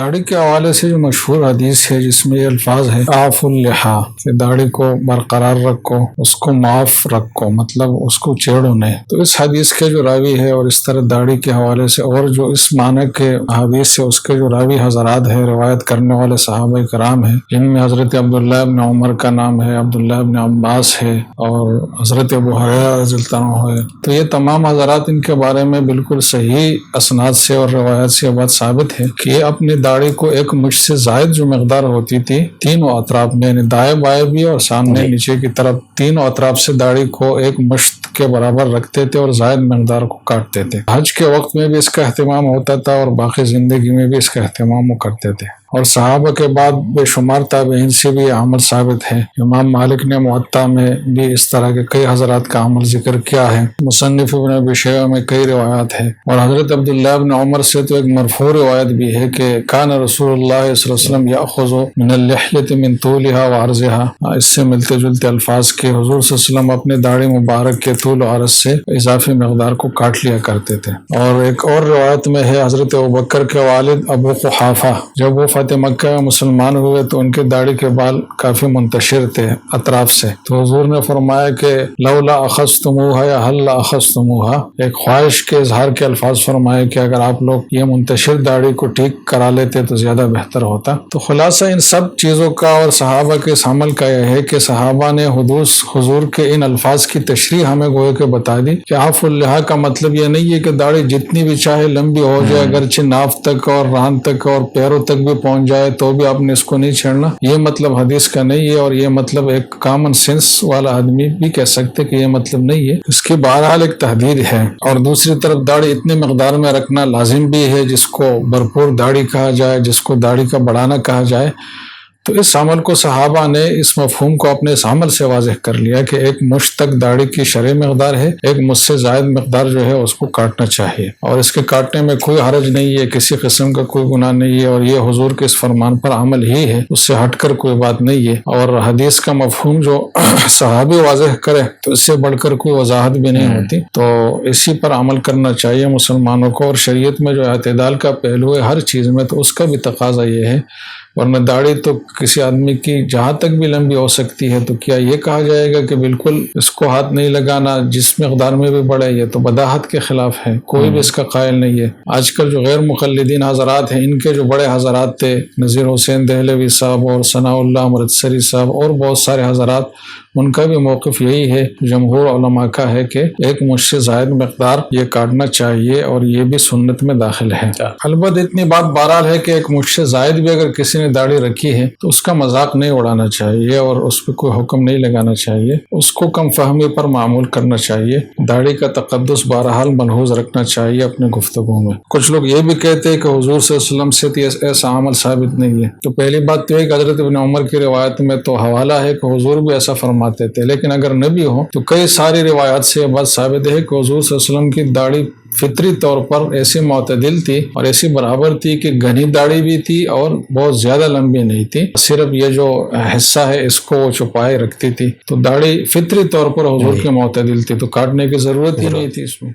داڑھی کے حوالے سے جو مشہور حدیث ہے جس میں یہ الفاظ ہے اعف اللحیٰ، کہ داڑھی کو برقرار رکھو، اس کو معاف رکھو، مطلب اس کو چھیڑو نہیں۔ تو اس حدیث کے جو راوی ہے اور اس طرح داڑھی کے حوالے سے اور جو اس معنی کے حدیث سے اس کے جو راوی حضرات ہیں، روایت کرنے والے صحابہ کرام ہیں، جن میں حضرت عبداللہ ابن عمر کا نام ہے، عبداللہ ابن عباس ہے اور حضرت ابو ہریرہ رضی اللہ عنہ ہے، تو یہ تمام حضرات ان کے بارے میں بالکل صحیح اسناد سے اور روایت سے بات ثابت ہے کہ یہ اپنی داڑھی کو ایک مچھ سے زائد جو مقدار ہوتی تھی تینوں اطراف میں، یعنی دائیں بائیں بھی اور سامنے نیچے کی طرف، تینوں اطراف سے داڑھی کو ایک مشت کے برابر رکھتے تھے اور زائد مقدار کو کاٹتے تھے۔ حج کے وقت میں بھی اس کا اہتمام ہوتا تھا اور باقی زندگی میں بھی اس کا اہتمام وہ کرتے تھے، اور صحابہ کے بعد بے شمار تابعین سے بھی یہ عمل ثابت ہے۔ امام مالک نے موطا میں بھی اس طرح کے کئی حضرات کا عمل ذکر کیا ہے، مصنف ابن ابی شیبہ میں کئی روایات ہیں، اور حضرت عبداللہ ابن عمر سے تو ایک مرفوع روایت بھی ہے کہ کان رسول اللہ صلی اللہ علیہ وسلم یأخذ من اللحیۃ من طولها وعرضها، اس سے ملتے جلتے الفاظ کے حضور صلی اللہ علیہ وسلم اپنے داڑھی مبارک کے طول و عرض سے اضافی مقدار کو کاٹ لیا کرتے تھے۔ اور ایک اور روایت میں ہے حضرت ابوبکر کے والد ابو قحافہ جب وہ فتح مکہ میں مسلمان ہوئے تو ان کے داڑھی کے بال کافی منتشر تھے اطراف سے، تو حضور نے فرمایا کہ لولا اخذتموها یا هل اخذتموها، ایک خواہش کے اظہار کے الفاظ فرمائے کہ اگر آپ لوگ یہ منتشر داڑھی کو ٹھیک کرا لیتے تو زیادہ بہتر ہوتا۔ تو خلاصہ ان سب چیزوں کا اور صحابہ کے اس عمل کا یہ ہے کہ صحابہ نے حضور کے ان الفاظ کی تشریح ہمیں گویا کہ بتا دی کہ اعف اللحیٰ کا مطلب یہ نہیں ہے کہ داڑھی جتنی بھی چاہے لمبی ہو جائے، اگرچہ ناف تک اور ران تک اور پیروں تک بھی پہنچ جائے تو بھی آپ نے اس کو نہیں چھیڑنا، یہ مطلب حدیث کا نہیں ہے، اور یہ مطلب ایک کامن سینس والا آدمی بھی کہہ سکتے کہ یہ مطلب نہیں ہے، اس کی بہرحال ایک تحدید ہے۔ اور دوسری طرف داڑھی اتنے مقدار میں رکھنا لازم بھی ہے، جس کو بھرپور داڑھی کہا جائے، جس کو داڑھی کا بڑھانا کہا جائے، تو اس عمل کو صحابہ نے اس مفہوم کو اپنے اس عمل سے واضح کر لیا کہ ایک مشت تک داڑھی کی شرعی مقدار ہے، ایک مجھ سے زائد مقدار جو ہے اس کو کاٹنا چاہیے، اور اس کے کاٹنے میں کوئی حرج نہیں ہے، کسی قسم کا کوئی گناہ نہیں ہے، اور یہ حضور کے اس فرمان پر عمل ہی ہے، اس سے ہٹ کر کوئی بات نہیں ہے۔ اور حدیث کا مفہوم جو صحابی واضح کرے تو اس سے بڑھ کر کوئی وضاحت بھی نہیں ہوتی، تو اسی پر عمل کرنا چاہیے مسلمانوں کو۔ اور شریعت میں جو اعتدال کا پہلو ہے ہر چیز میں، تو اس کا بھی تقاضا یہ ہے، ورنہ داڑھی تو کسی آدمی کی جہاں تک بھی لمبی ہو سکتی ہے، تو کیا یہ کہا جائے گا کہ بالکل اس کو ہاتھ نہیں لگانا جس مقدار میں بھی بڑھے؟ یہ تو بداحت کے خلاف ہے، کوئی بھی اس کا قائل نہیں ہے۔ آج کل جو غیر مقلدین حضرات ہیں، ان کے جو بڑے حضرات تھے، نذیر حسین دہلوی صاحب اور ثناء اللہ امرتسری صاحب اور بہت سارے حضرات، ان کا بھی موقف یہی ہے، جمہور علماء کا ہے کہ ایک مجھ سے زائد مقدار یہ کاٹنا چاہیے، اور یہ بھی سنت میں داخل ہے۔ البتہ اتنی بات بہرحال ہے کہ ایک مجھ سے زائد بھی اگر کسی نے داڑھی رکھی ہے تو اس کا مذاق نہیں اڑانا چاہیے، اور اس پہ کوئی حکم نہیں لگانا چاہیے، اس کو کم فہمی پر معمول کرنا چاہیے۔ داڑھی کا تقدس بہرحال ملحوظ رکھنا چاہیے اپنے گفتگو میں۔ کچھ لوگ یہ بھی کہتے ہیں کہ حضور صلی اللہ علیہ وسلم سے ایسا عمل ثابت نہیں ہے، تو پہلی بات تو ہے کہ حضرت ابن عمر کی روایت میں تو حوالہ ہے کہ حضور بھی ایسا فرماتے تھے، لیکن اگر نبی ہو تو کئی ساری روایات سے یہ بات ثابت ہے کہ حضور صلی اللہ علیہ وسلم کی داڑھی فطری طور پر ایسی معتدل تھی اور ایسی برابر تھی کہ گھنی داڑھی بھی تھی اور بہت زیادہ لمبی نہیں تھی، صرف یہ جو حصہ ہے اس کو وہ چھپائے رکھتی تھی، تو داڑھی فطری طور پر حضور کی معتدل تھی، تو کاٹنے کی ضرورت ہی نہیں تھی اس میں۔